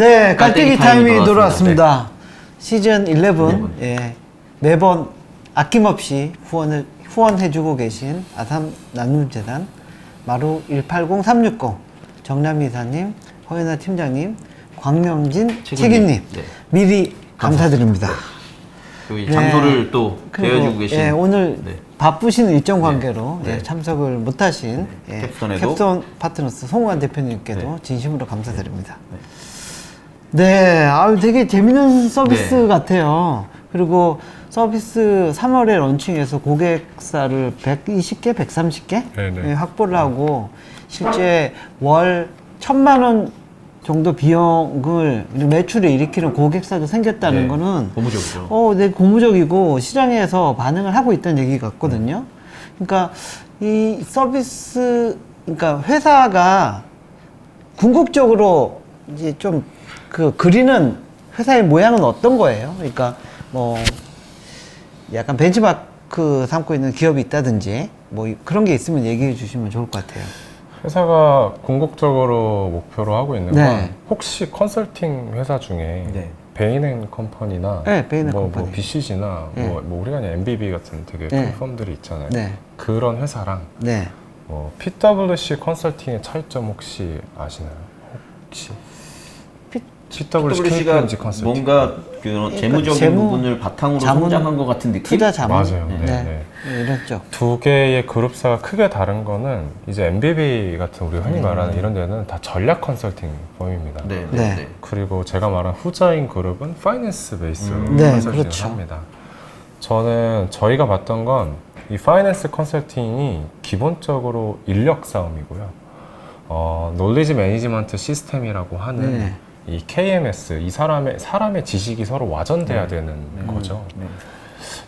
네, 깔때기 타임이 돌아왔습니다. 네. 시즌 11, 예, 매번 아낌없이 후원해주고 계신 아삼 나눔재단 마루 180360 정남미 이사님, 허연아 팀장님, 광명진 책임님 네. 미리 감사드립니다. 그 장소를 또 대여해주고 계신 예, 오늘 네. 바쁘신 일정 관계로 네. 예, 참석을 못하신 예, 캡스톤 파트너스 송우환 대표님께도 진심으로 감사드립니다. 네, 아유, 되게 재밌는 서비스 네. 같아요. 그리고 서비스 3월에 런칭해서 고객사를 120개, 130개 네네. 확보를 하고 실제 월 1,000만 원 정도 비용을 매출을 일으키는 고객사도 생겼다는 네. 거는 고무적이죠. 네, 고무적이고 시장에서 반응을 하고 있다는 얘기 같거든요. 그러니까 이 서비스, 그러니까 회사가 궁극적으로 이제 좀 그 그리는 회사의 모양은 어떤 거예요? 그러니까 뭐 약간 벤치마크 삼고 있는 기업이 있다든지 뭐 그런 게 있으면 얘기해 주시면 좋을 것 같아요. 회사가 궁극적으로 목표로 하고 있는 네. 건 혹시 컨설팅 회사 중에 네. 베인앤컴퍼니나 네, 베인앤컴퍼니. 뭐 BCG나 네. 뭐 우리가 그냥 MBB 같은 되게 네. 큰 펌들이 있잖아요. 네. 그런 회사랑 네. PwC 컨설팅의 차이점 혹시 아시나요? 혹시 PwC PwC가 KPMG 컨설팅 뭔가 그런 재무적인 재무, 부분을 바탕으로 자문, 성장한 것 같은 느낌? 투자 자문. 맞아요. 네. 네, 네. 이런 쪽. 두 개의 그룹사가 크게 다른 거는 이제 MBB 같은 우리 흔히 말하는 이런 데는 다 전략 컨설팅 펌입니다. 네, 네. 네, 네. 그리고 제가 말한 후자인 그룹은 파이낸스 베이스로 네, 컨설팅을 그렇죠. 합니다. 저희가 봤던 건 이 파이낸스 컨설팅이 기본적으로 인력 싸움이고요. 놀리지 매니지먼트 시스템이라고 하는 네. 이 KMS, 이 사람의 지식이 서로 와전돼야 되는 거죠. 네.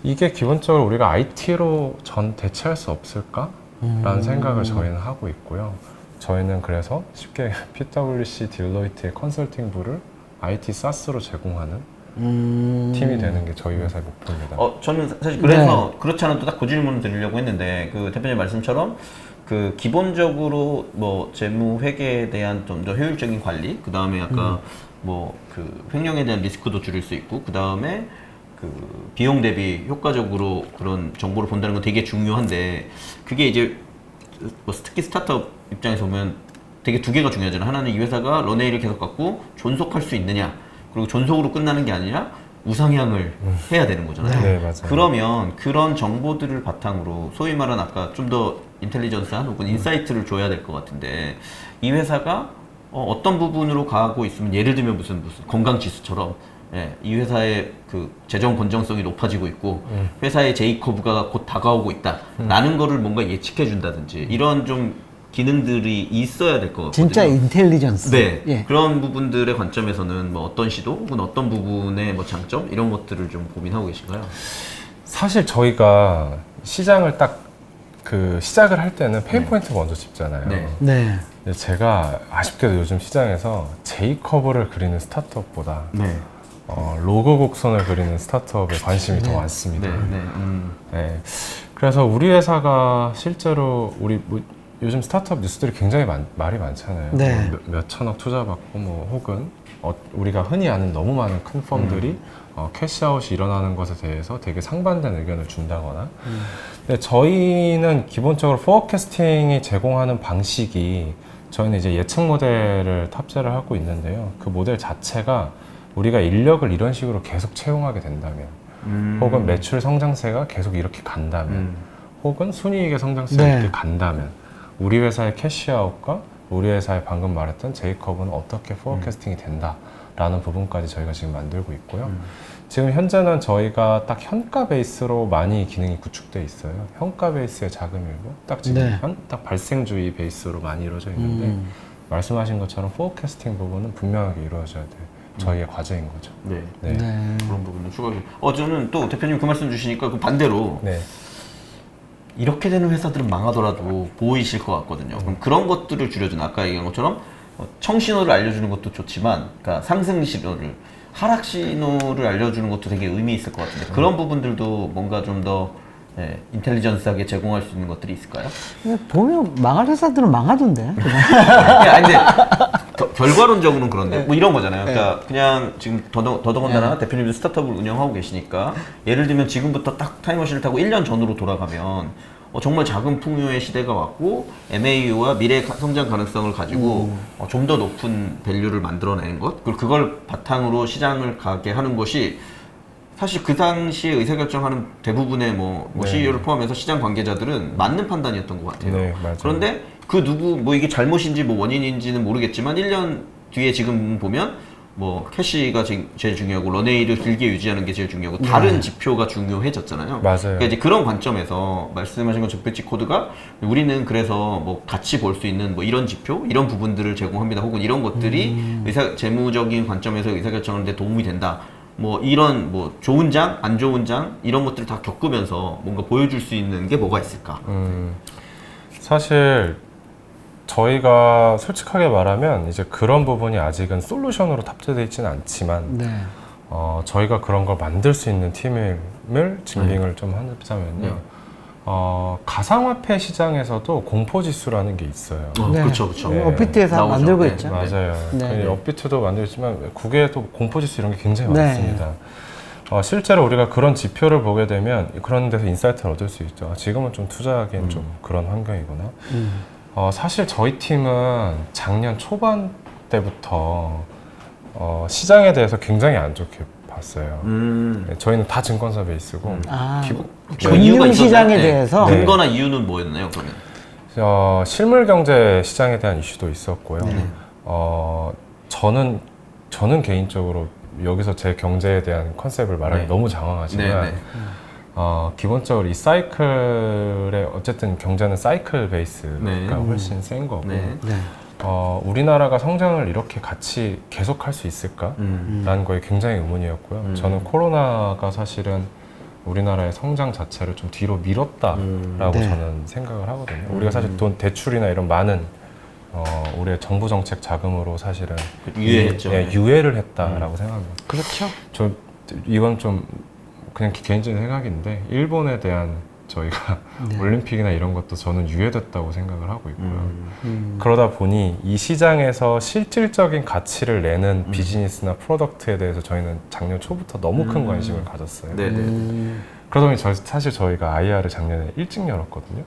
이게 기본적으로 우리가 IT로 대체할 수 없을까라는 생각을 저희는 하고 있고요. 저희는 그래서 쉽게 PwC 딜로이트의 컨설팅 부를 IT SaaS로 제공하는 팀이 되는 게 저희 회사의 목표입니다. 저는 사실 그래서 그렇지 않아도 딱 그 질문을 드리려고 했는데 그 대표님 말씀처럼 그 기본적으로 뭐 재무 회계에 대한 좀 더 효율적인 관리, 그 다음에 아까 뭐 그 횡령에 대한 리스크도 줄일 수 있고, 그 다음에 그 비용 대비 효과적으로 그런 정보를 본다는 건 되게 중요한데, 그게 이제 뭐 특히 스타트업 입장에서 보면 되게 두 개가 중요하잖아요. 하나는 이 회사가 런웨이를 계속 갖고 존속할 수 있느냐, 그리고 존속으로 끝나는 게 아니라 우상향을 해야 되는 거잖아요. 네, 맞아요. 그러면 그런 정보들을 바탕으로 소위 말한 아까 좀 더 인텔리전스한 혹은 인사이트를 줘야 될 것 같은데, 이 회사가 어떤 부분으로 가고 있으면, 예를 들면 무슨 건강 지수처럼 이 회사의 그 재정 건전성이 높아지고 있고 회사의 J커브가 곧 다가오고 있다라는 거를 뭔가 예측해 준다든지 이런 좀 기능들이 있어야 될 것 같거든요. 진짜 인텔리전스. 네. 예. 그런 부분들의 관점에서는 뭐 어떤 시도 혹은 어떤 부분의 뭐 장점 이런 것들을 좀 고민하고 계신가요? 사실 저희가 시장을 시작을 할 때는 페인포인트 먼저 짚잖아요. 네. 네. 근데 제가 아쉽게도 요즘 시장에서 J커브를 그리는 스타트업보다 네. 로고 곡선을 그리는 스타트업에 관심이 더 많습니다. 네. 네. 그래서 우리 회사가 실제로 요즘 스타트업 뉴스들이 굉장히 말이 많잖아요. 네. 몇 천억 투자받고 혹은 우리가 흔히 아는 너무 많은 큰 펌들이 캐시아웃이 일어나는 것에 대해서 되게 상반된 의견을 준다거나. 근데 저희는 기본적으로 포어캐스팅이 제공하는 방식이, 저희는 이제 예측 모델을 탑재를 하고 있는데요. 그 모델 자체가 우리가 인력을 이런 식으로 계속 채용하게 된다면, 혹은 매출 성장세가 계속 이렇게 간다면, 혹은 순이익의 성장세가 네. 이렇게 간다면, 우리 회사의 캐시아웃과 우리 회사의 방금 말했던 J커브는 어떻게 포어캐스팅이 된다라는 부분까지 저희가 지금 만들고 있고요. 지금 현재는 저희가 딱 현가 베이스로 많이 기능이 구축돼 있어요. 현가 베이스의 자금일고 딱 지금 네. 딱 발생주의 베이스로 많이 이루어져 있는데, 말씀하신 것처럼 포어캐스팅 부분은 분명하게 이루어져야 돼. 저희의 과제인 거죠. 네. 네. 네. 그런 부분을 추가해. 저는 또 대표님 그 말씀 주시니까 그 반대로 네. 이렇게 되는 회사들은 망하더라도 보이실 것 같거든요. 그럼 그런 것들을 줄여주는, 아까 얘기한 것처럼 청신호를 알려주는 것도 좋지만, 그러니까 상승 신호를, 하락 신호를 알려주는 것도 되게 의미 있을 것 같은데, 그런 부분들도 뭔가 좀 더 인텔리전스하게 제공할 수 있는 것들이 있을까요? 보면 망할 회사들은 망하던데. 아니, 근데 결과론적으로는 그런데 뭐 이런 거잖아요. 그러니까 그냥 지금 더더군다나 대표님도 스타트업을 운영하고 계시니까 예를 들면 지금부터 딱 타임머신을 타고 1년 전으로 돌아가면 정말 작은 풍요의 시대가 왔고 MAU와 미래 성장 가능성을 가지고 좀 더 높은 밸류를 만들어내는 것, 그리고 그걸 바탕으로 시장을 가게 하는 것이 사실 그 당시에 의사결정하는 대부분의 네. CEO를 포함해서 시장 관계자들은 맞는 판단이었던 것 같아요. 네, 맞아요. 그런데 그 누구 뭐 이게 잘못인지 뭐 원인인지는 모르겠지만 1년 뒤에 지금 보면 뭐 캐시가 제일 중요하고 런웨이를 길게 유지하는 게 제일 중요하고 다른 지표가 중요해졌잖아요. 맞아요. 그러니까 이제 그런 관점에서 말씀하신 것 적배치 코드가 우리는 그래서 뭐 같이 볼 수 있는 뭐 이런 지표, 이런 부분들을 제공합니다. 혹은 이런 것들이 재무적인 관점에서 의사결정하는 데 도움이 된다. 뭐 이런 뭐 좋은 장, 안 좋은 장 이런 것들을 다 겪으면서 뭔가 보여줄 수 있는 게 뭐가 있을까? 사실 저희가 솔직하게 말하면 이제 그런 부분이 아직은 솔루션으로 탑재되어 있지는 않지만 네. 저희가 그런 걸 만들 수 있는 팀을 증빙을 좀 하자면요. 가상화폐 시장에에 공포지수라는 게 있어요. 네. 그렇죠, 그렇죠. 네. 업비트에서 나오죠. 만들고 네. 있죠. 맞아요. 네. 그 업비트도 만들고 있지만 국외에도 공포지수 이런 게 굉장히 네. 많습니다. 실제로 우리가 그런 지표를 보게 되면 그런 데서 인사이트를 얻을 수 있죠. 지금은 좀 투자하기엔 좀 그런 환경이구나. 사실 저희 팀은 작년 초반 때부터 시장에 대해서 굉장히 안 좋게 봤어요. 네, 저희는 다 증권사 베이스고 금융시장에 대해서 근거나 이유는 뭐였나요, 그러면? 실물 경제 시장에 대한 이슈도 있었고요. 저는 개인적으로 여기서 제 경제에 대한 컨셉을 말하기 너무 장황하지만 기본적으로 이 사이클의 어쨌든 경제는 사이클 베이스가 훨씬 센 거고 우리나라가 성장을 이렇게 같이 계속할 수 있을까라는 거에 굉장히 의문이었고요. 저는 코로나가 사실은 우리나라의 성장 자체를 좀 뒤로 밀었다라고 저는 생각을 하거든요. 우리가 사실 돈 대출이나 이런 많은 우리의 정부 정책 자금으로 사실은 유예했죠. 유예를 했다라고 생각합니다. 그렇죠. 이건 좀 그냥 개인적인 생각인데 일본에 대한 저희가 올림픽이나 이런 것도 저는 유예됐다고 생각을 하고 있고요. 그러다 보니 이 시장에서 실질적인 가치를 내는 비즈니스나 프로덕트에 대해서 저희는 작년 초부터 너무 큰 관심을 가졌어요. 그러다 보니 사실 저희가 IR을 작년에 일찍 열었거든요.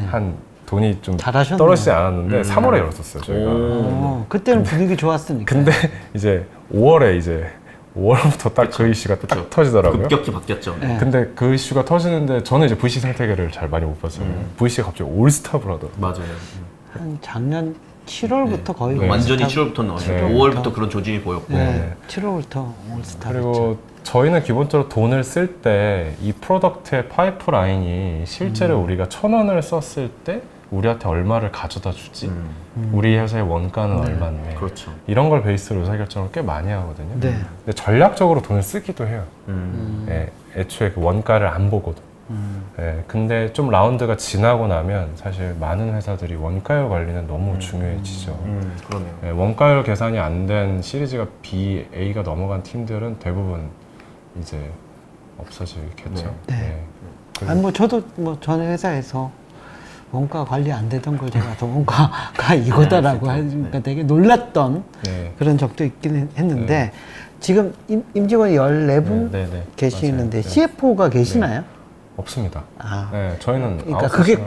한 돈이 좀 잘하셨네요. 떨어지지 않았는데 3월에 열었었어요, 저희가. 그때는 분위기 좋았으니까. 근데 이제 5월부터 딱 그 이슈가 딱 터지더라고요. 급격히 바뀌었죠. 네. 근데 그 이슈가 터지는데 저는 이제 VC 생태계를 잘 많이 못 봤어요. VC가 갑자기 올스탑을 하더라고요. 맞아요. 한 작년 7월부터 거의 완전히 올스타. 7월부터 나왔죠. 네. 5월부터 그런 조짐이 보였고. 네. 7월부터 올스타. 그리고 저희는 기본적으로 돈을 쓸 때 이 프로덕트의 파이프라인이 실제로 우리가 1,000원을 썼을 때 우리한테 얼마를 가져다 주지? 우리 회사의 원가는 얼마인데? 그렇죠. 이런 걸 베이스로 의사결정을 꽤 많이 하거든요. 네. 근데 전략적으로 돈을 쓰기도 해요. 애초에 그 원가를 안 보고도. 근데 좀 라운드가 지나고 나면 사실 많은 회사들이 원가율 관리는 너무 중요해지죠. 그러네요. 원가율 계산이 안 된 시리즈가 B, A가 넘어간 팀들은 대부분 이제 없어지겠죠. 아니 뭐 저도 뭐 전에 회사에서 원가 관리 안 되던 걸 제가 더 원가가 이거다라고 하니까 되게 놀랐던 그런 적도 있긴 했는데 지금 임직원이 14분 계시는데 맞아요. CFO가 계시나요? 없습니다. 아. 저희는 그러니까 그게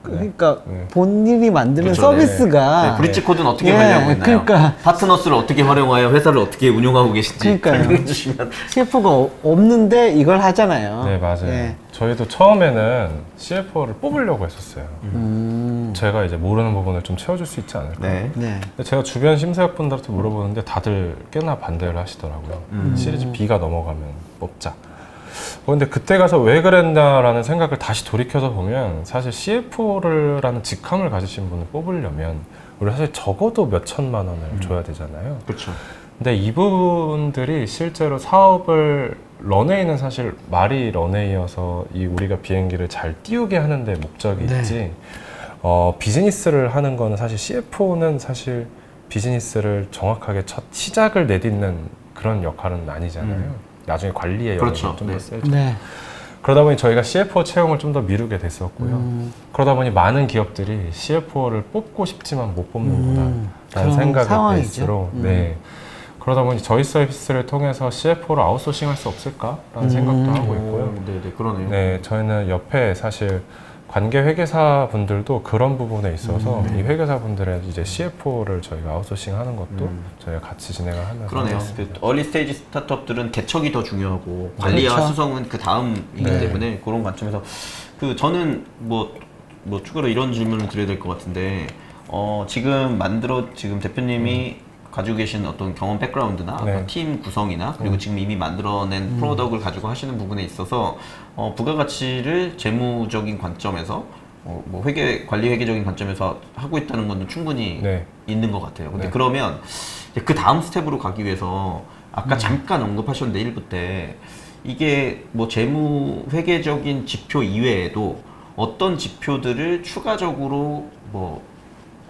그러니까 본인이 만드는 그렇죠. 서비스가 브릿지 코드는 어떻게 관리하고 있나요? 그러니까 파트너스를 어떻게 활용하여 회사를 어떻게 운영하고 계신지 그러니까요. 설명해 주시면. CFO가 없는데 이걸 하잖아요. 네, 맞아요. 예. 저희도 처음에는 CFO를 뽑으려고 했었어요. 제가 이제 모르는 부분을 좀 채워줄 수 있지 않을까. 네. 근데 제가 주변 심사역분들한테 물어보는데 다들 꽤나 반대를 하시더라고요. 시리즈 B가 넘어가면 뽑자. 근데 그때 가서 왜 그랬나라는 생각을 다시 돌이켜서 보면 사실 CFO라는 직함을 가지신 분을 뽑으려면 우리 사실 적어도 몇 천만 원을 줘야 되잖아요. 그렇죠. 근데 이분들이 실제로 사업을 런웨이는 사실 말이 런웨이여서 이 우리가 비행기를 잘 띄우게 하는 데 목적이 있지 비즈니스를 하는 거는 사실 CFO는 사실 비즈니스를 정확하게 첫 시작을 내딛는 그런 역할은 아니잖아요. 나중에 관리의 영역이 그렇죠. 좀 더 세죠. 네. 그러다 보니 저희가 CFO 채용을 좀 더 미루게 됐었고요. 그러다 보니 많은 기업들이 CFO를 뽑고 싶지만 못 뽑는구나 라는 그런 생각의 상황이죠. 베이스로 네. 그러다 보니 저희 서비스를 통해서 CFO를 아웃소싱 할 수 없을까라는 생각도 하고 있고요. 네네, 그러네요. 네, 저희는 옆에 사실 관계 회계사 분들도 그런 부분에 있어서 이 회계사 분들의 이제 CFO를 저희가 아웃소싱 하는 것도 저희가 같이 진행을 하면서 그러네요. 그 얼리 스테이지 스타트업들은 개척이 더 중요하고 관리와 그렇죠. 수성은 그 다음이기 네. 때문에 그런 관점에서 그 저는 뭐 추가로 이런 질문을 드려야 될 것 같은데 지금 대표님이 가지고 계신 어떤 경험 백그라운드나 네. 팀 구성이나 그리고 지금 이미 만들어낸 프로덕을 가지고 하시는 부분에 있어서 부가가치를 재무적인 관점에서 뭐 관리 회계적인 관점에서 하고 있다는 건 충분히 네. 있는 것 같아요. 근데 네. 그러면 이제 그 다음 스텝으로 가기 위해서 아까 잠깐 언급하셨는데 1부 때 이게 뭐 재무 회계적인 지표 이외에도 어떤 지표들을 추가적으로 뭐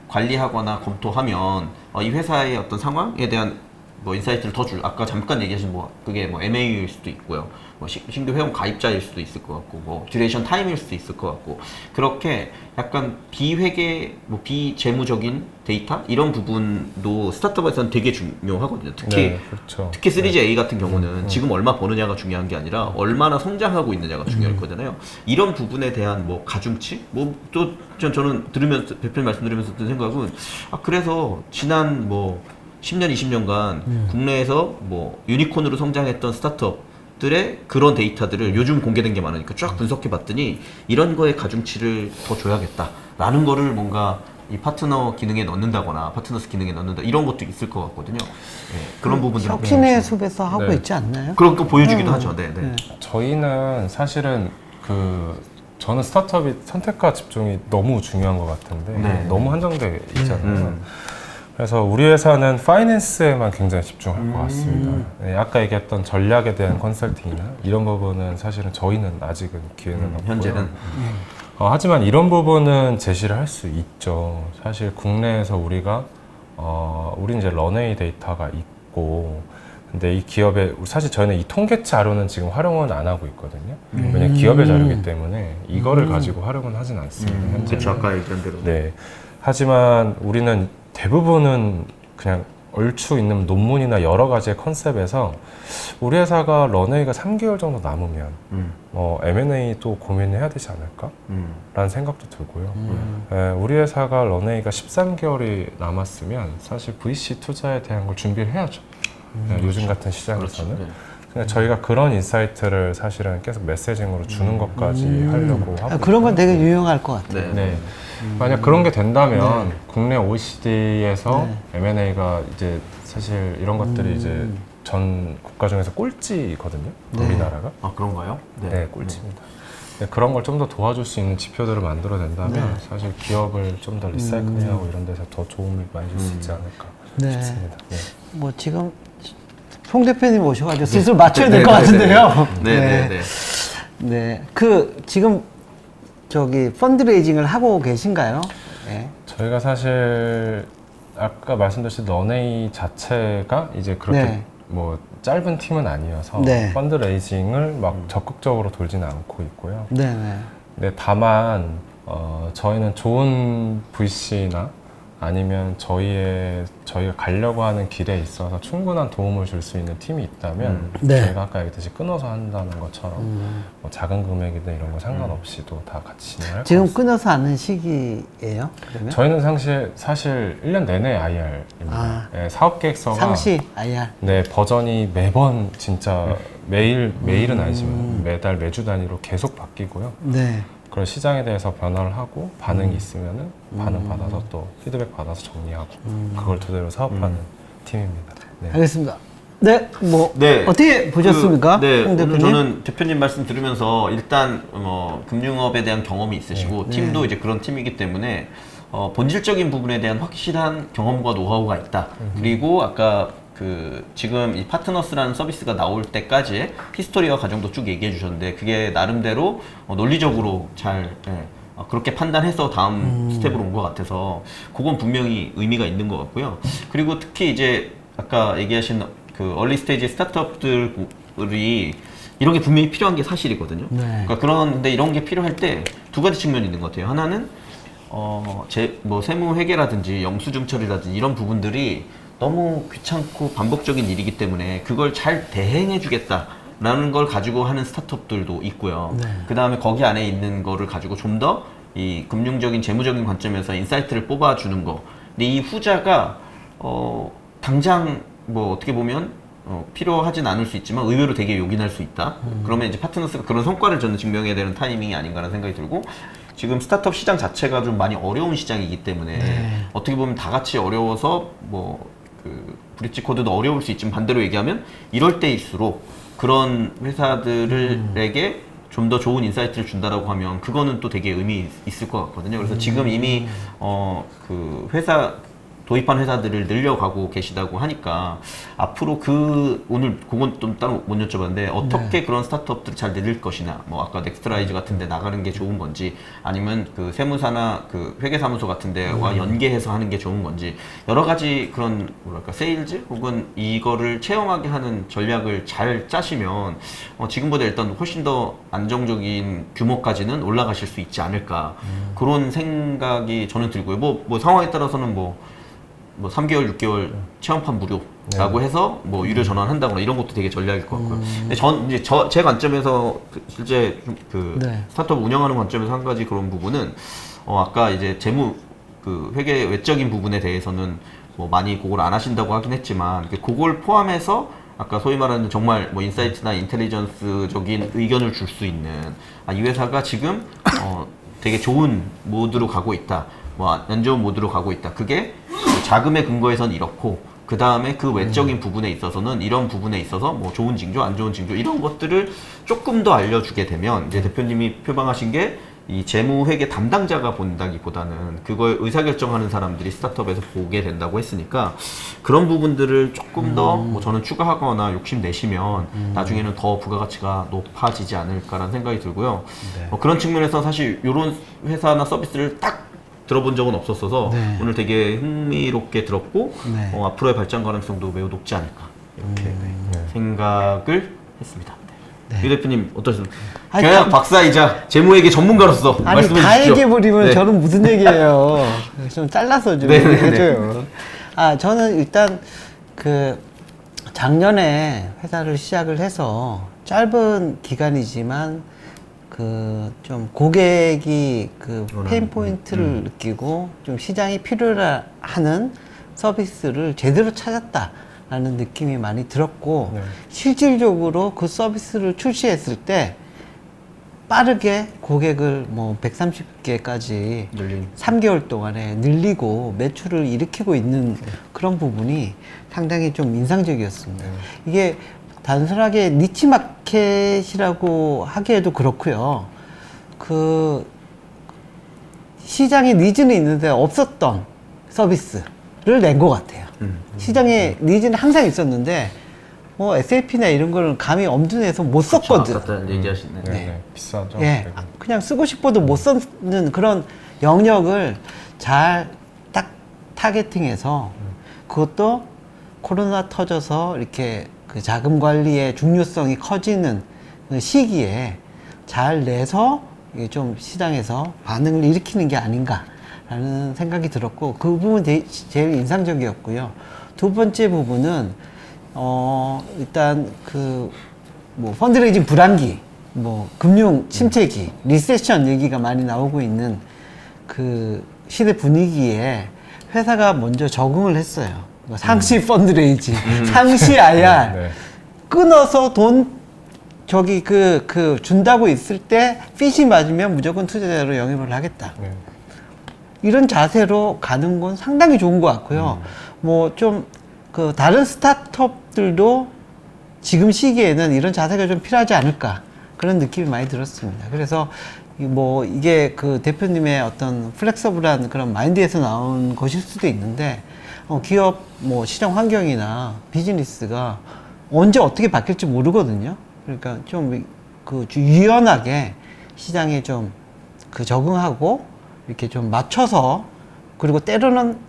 관리하거나 검토하면 이 회사의 어떤 상황에 대한 뭐 인사이트를 더 아까 잠깐 얘기하신 뭐 그게 뭐 MAU일 수도 있고요. 뭐 신규 회원 가입자일 수도 있을 것 같고 뭐 듀레이션 타임일 수도 있을 것 같고 그렇게 약간 비회계 뭐 비재무적인 데이터 이런 부분도 스타트업에서는 되게 중요하거든요. 특히 네, 그렇죠. 특히 3J 같은 경우는 지금 얼마 버느냐가 중요한 게 아니라 얼마나 성장하고 있느냐가 중요할 거잖아요. 이런 부분에 대한 뭐 가중치? 뭐 또 저는 들으면서 대표님 말씀 들으면서 든 생각은 그래서 지난 뭐 10년, 20년간 국내에서 뭐 유니콘으로 성장했던 스타트업들의 그런 데이터들을 요즘 공개된 게 많으니까 쫙 분석해 봤더니 이런 거에 가중치를 더 줘야겠다라는 거를 뭔가 이 파트너 기능에 넣는다거나 파트너스 기능에 넣는다 이런 것도 있을 것 같거든요. 네, 그런 부분들 혁신의 숲에서 하고 네. 있지 않나요? 그런 거 보여주기도 하죠. 네, 네. 저희는 사실은 저는 스타트업이 선택과 집중이 너무 중요한 것 같은데 네. 너무 한정돼 있잖아요. 그래서 우리 회사는 파이낸스에만 굉장히 집중할 것 같습니다. 네, 아까 얘기했던 전략에 대한 컨설팅이나 이런 부분은 사실은 저희는 아직은 기회는 없고요. 현재는 하지만 이런 부분은 제시를 할 수 있죠. 사실 국내에서 우리가 우리 이제 런웨이 데이터가 있고 근데 이 기업의 사실 저희는 이 통계 자료는 지금 활용은 안 하고 있거든요. 왜냐면 기업의 자료이기 때문에 이거를 가지고 활용은 하진 않습니다. 현재는. 그렇죠. 아까 얘기한 대로. 네. 하지만 우리는 대부분은 그냥 얼추 있는 논문이나 여러 가지의 컨셉에서 우리 회사가 런웨이가 3개월 정도 남으면 M&A도 고민해야 되지 않을까? 라는 생각도 들고요. 우리 회사가 런웨이가 13개월이 남았으면 사실 VC 투자에 대한 걸 준비를 해야죠. 요즘 같은 시장에서는. 그렇죠. 네. 근데 저희가 그런 인사이트를 사실은 계속 메시징으로 주는 것까지 하려고 하고 그런 건 되게 유용할 것 같아요. 네. 네. 만약 그런 게 된다면 국내 OECD에서 M&A가 이제 사실 이런 것들이 이제 전 국가 중에서 꼴찌거든요. 우리나라가. 아 그런가요? 네, 꼴찌입니다. 네, 그런 걸 좀 더 도와줄 수 있는 지표들을 만들어 낸다면 사실 기업을 좀 더 리사이클링하고 이런 데서 더 도움을 많이 줄 수 있지 않을까 네. 싶습니다. 네. 뭐 지금 송 대표님 오셔가지고 슬슬 맞춰야 될 것 같은데요. 네네네. 네. 지금 펀드레이징을 하고 계신가요? 네. 저희가 사실 아까 말씀드린 런웨이 자체가 이제 그렇게 네. 뭐 짧은 팀은 아니어서 네. 펀드레이징을 막 적극적으로 돌지는 않고 있고요. 네네. 네, 다만 저희는 좋은 VC나 아니면 저희가 가려고 하는 길에 있어서 충분한 도움을 줄 수 있는 팀이 있다면 네. 저희가 아까 얘기했듯이 끊어서 한다는 것처럼 뭐 작은 금액이든 이런 거 상관없이도 다 같이 진행할 것 지금 같습니다. 끊어서 하는 시기예요? 그러면? 저희는 사실 1년 내내 IR입니다. 네, 사업 계획서가 상시 IR. 네, 버전이 매번 진짜 매일은 아니지만 매달 매주 단위로 계속 바뀌고요. 네. 그런 시장에 대해서 변화를 하고 반응이 있으면은 반응 받아서 또 피드백 받아서 정리하고 그걸 토대로 사업하는 팀입니다. 네. 알겠습니다. 네, 네. 어떻게 보셨습니까? 네, 송 오늘 대표님? 저는 대표님 말씀 들으면서 일단 금융업에 대한 경험이 있으시고 팀도 이제 그런 팀이기 때문에 본질적인 부분에 대한 확실한 경험과 노하우가 있다. 그리고 아까 지금 이 파트너스라는 서비스가 나올 때까지의 히스토리와 과정도 쭉 얘기해 주셨는데 그게 나름대로 논리적으로 잘 그렇게 판단해서 다음 스텝으로 온 것 같아서 그건 분명히 의미가 있는 것 같고요. 그리고 특히 이제 아까 얘기하신 얼리 스테이지 스타트업들이 이런 게 분명히 필요한 게 사실이거든요. 네. 그러니까 그런데 이런 게 필요할 때 두 가지 측면이 있는 것 같아요. 하나는 뭐 세무 회계라든지 영수증 처리라든지 이런 부분들이 너무 귀찮고 반복적인 일이기 때문에 그걸 잘 대행해 주겠다라는 걸 가지고 하는 스타트업들도 있고요. 네. 그 다음에 거기 안에 있는 거를 가지고 좀 더 이 금융적인 재무적인 관점에서 인사이트를 뽑아주는 거. 근데 이 후자가 당장 뭐 어떻게 보면 필요하진 않을 수 있지만 의외로 되게 요긴할 수 있다. 그러면 이제 파트너스가 그런 성과를 저는 증명해야 되는 타이밍이 아닌가라는 생각이 들고, 지금 스타트업 시장 자체가 좀 많이 어려운 시장이기 때문에 네. 어떻게 보면 다 같이 어려워서 뭐 그 브릿지 코드도 어려울 수 있지만 반대로 얘기하면 이럴 때일수록 그런 회사들에게 좀 더 좋은 인사이트를 준다라고 하면 그거는 또 되게 의미 있을 것 같거든요. 그래서 지금 이미 그 회사 도입한 회사들을 늘려가고 계시다고 하니까 앞으로 오늘 그건 좀 따로 못 여쭤봤는데 어떻게 그런 스타트업들을 잘 늘릴 것이냐, 뭐 아까 넥스트라이즈 같은 데 나가는 게 좋은 건지 아니면 그 세무사나 그 회계사무소 같은 데와 연계해서 하는 게 좋은 건지 여러 가지 그런 뭐랄까 세일즈 혹은 이거를 체험하게 하는 전략을 잘 짜시면 지금보다 일단 훨씬 더 안정적인 규모까지는 올라가실 수 있지 않을까 그런 생각이 저는 들고요. 뭐 상황에 따라서는 뭐 3개월, 6개월 체험판 무료라고 해서 뭐 유료 전환한다거나 이런 것도 되게 전략일 것 같고요. 근데 이제 제 관점에서 실제 네. 스타트업 운영하는 관점에서 한 가지 그런 부분은 아까 이제 재무 그 회계 외적인 부분에 대해서는 뭐 많이 그걸 안 하신다고 하긴 했지만 그걸 포함해서 아까 소위 말하는 정말 뭐 인사이트나 인텔리전스적인 의견을 줄 수 있는 이 회사가 지금 되게 좋은 모드로 가고 있다. 뭐 안 좋은 모드로 가고 있다. 그게 자금의 근거에선 이렇고 그 다음에 그 외적인 부분에 있어서는 이런 부분에 있어서 뭐 좋은 징조, 안 좋은 징조 이런 것들을 조금 더 알려주게 되면 이제 대표님이 표방하신 게 이 재무회계 담당자가 본다기보다는 그걸 의사결정하는 사람들이 스타트업에서 보게 된다고 했으니까 그런 부분들을 조금 더 뭐 저는 추가하거나 욕심내시면 나중에는 더 부가가치가 높아지지 않을까라는 생각이 들고요. 네. 그런 측면에서 사실 이런 회사나 서비스를 딱 들어본 적은 없었어서 네. 오늘 되게 흥미롭게 들었고 네. 앞으로의 발전 가능성도 매우 높지 않을까 이렇게 생각을 했습니다. 네. 유 대표님 어떠십니까? 아니, 경영 박사이자 재무회계 전문가로서 아니 말씀해 다 주시죠. 얘기해버리면 네. 저는 무슨 얘기예요. 좀 잘라서 좀 네네네. 얘기해줘요. 저는 일단 그 작년에 회사를 시작을 해서 짧은 기간이지만 그 좀 고객이 그 페인 포인트를 느끼고 좀 시장이 필요하는 서비스를 제대로 찾았다라는 느낌이 많이 들었고 네. 실질적으로 그 서비스를 출시했을 때 빠르게 고객을 뭐 130개까지 늘린. 3개월 동안에 늘리고 매출을 일으키고 있는 그런 부분이 상당히 좀 인상적이었습니다. 이게 단순하게 니치 마켓이라고 하기에도 그렇고요. 그 시장에 니즈는 있는데 없었던 서비스를 낸 것 같아요. 시장에 니즈는 항상 있었는데 뭐 SAP나 이런 거는 감히 엄두내서 못 썼거든. 아까 얘기하신 네, 네. 네. 비싸죠. 예, 되게. 그냥 쓰고 싶어도 못 쓰는 그런 영역을 잘 딱 타겟팅해서 그것도 코로나 터져서 이렇게 그 자금 관리의 중요성이 커지는 그 시기에 잘 내서 이게 좀 시장에서 반응을 일으키는 게 아닌가라는 생각이 들었고 그 부분 제일 인상적이었고요. 두 번째 부분은 일단 그 뭐 펀드레이징 불황기, 뭐 금융 침체기, 리세션 얘기가 많이 나오고 있는 그 시대 분위기에 회사가 먼저 적응을 했어요. 상시 펀드레이징, 상시 IR 네. 끊어서 돈 준다고 있을 때 핏이 맞으면 무조건 투자자로 영입을 하겠다. 네. 이런 자세로 가는 건 상당히 좋은 것 같고요. 뭐 좀 그 다른 스타트업들도 지금 시기에는 이런 자세가 좀 필요하지 않을까 그런 느낌이 많이 들었습니다. 그래서 뭐 이게 그 대표님의 어떤 플렉서블한 그런 마인드에서 나온 것일 수도 있는데 기업 뭐 시장 환경이나 비즈니스가 언제 어떻게 바뀔지 모르거든요. 그러니까 좀 그 유연하게 시장에 좀 그 적응하고 이렇게 좀 맞춰서 그리고 때로는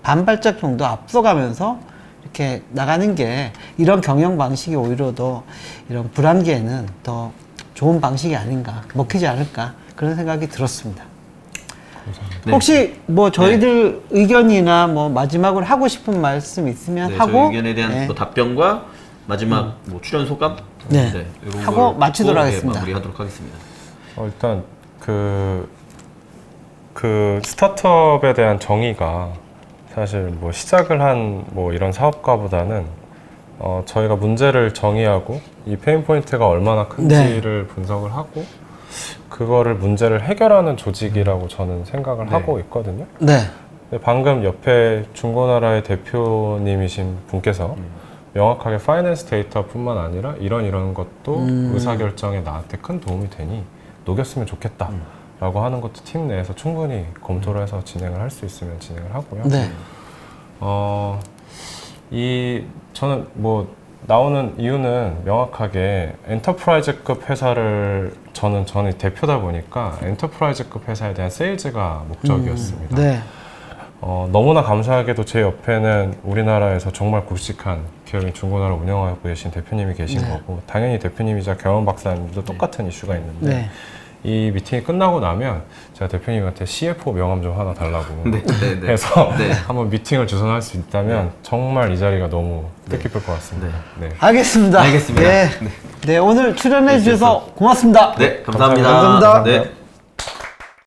반 발짝 정도 앞서가면서 이렇게 나가는 게 이런 경영 방식이 오히려 더 이런 불황기에는 더 좋은 방식이 아닌가, 먹히지 않을까 그런 생각이 들었습니다. 감사합니다. 네. 혹시 뭐 저희들 의견이나 뭐 마지막으로 하고 싶은 말씀 있으면 네, 하고 저희 의견에 대한 네. 뭐 답변과 마지막 뭐 출연 소감 네. 이런 하고 걸 마치도록 듣고, 하겠습니다. 마무리하도록 하겠습니다. 일단 그 스타트업에 대한 정의가 사실 뭐 시작을 한 뭐 이런 사업가보다는 저희가 문제를 정의하고 이 페인 포인트가 얼마나 큰지를 분석을 하고 그거를 문제를 해결하는 조직이라고 저는 생각을 하고 있거든요. 네. 근데 방금 옆에 중고나라의 대표님이신 분께서 명확하게 파이낸스 데이터뿐만 아니라 이런 것도 의사결정에 나한테 큰 도움이 되니 녹였으면 좋겠다 라고 하는 것도 팀 내에서 충분히 검토를 해서 진행을 할 수 있으면 진행을 하고요. 네. 저는 뭐 나오는 이유는 명확하게 엔터프라이즈급 회사를 저는 대표다 보니까 엔터프라이즈급 회사에 대한 세일즈가 목적이었습니다. 네. 너무나 감사하게도 제 옆에는 우리나라에서 정말 굵직한 기업인 중고나라 운영하고 계신 대표님이 계신 네. 거고 당연히 대표님이자 경영 박사님도 똑같은 이슈가 있는데 네. 이 미팅이 끝나고 나면 제가 대표님한테 CFO 명함 좀 하나 달라고 네. 해서 네. 한번 미팅을 주선할 수 있다면 정말 이 자리가 너무 뜻깊을 것 같습니다. 네. 알겠습니다. 알겠습니다. 네. 네, 오늘 출연해 주셔서 고맙습니다. 네, 감사합니다. 감사합니다. 네.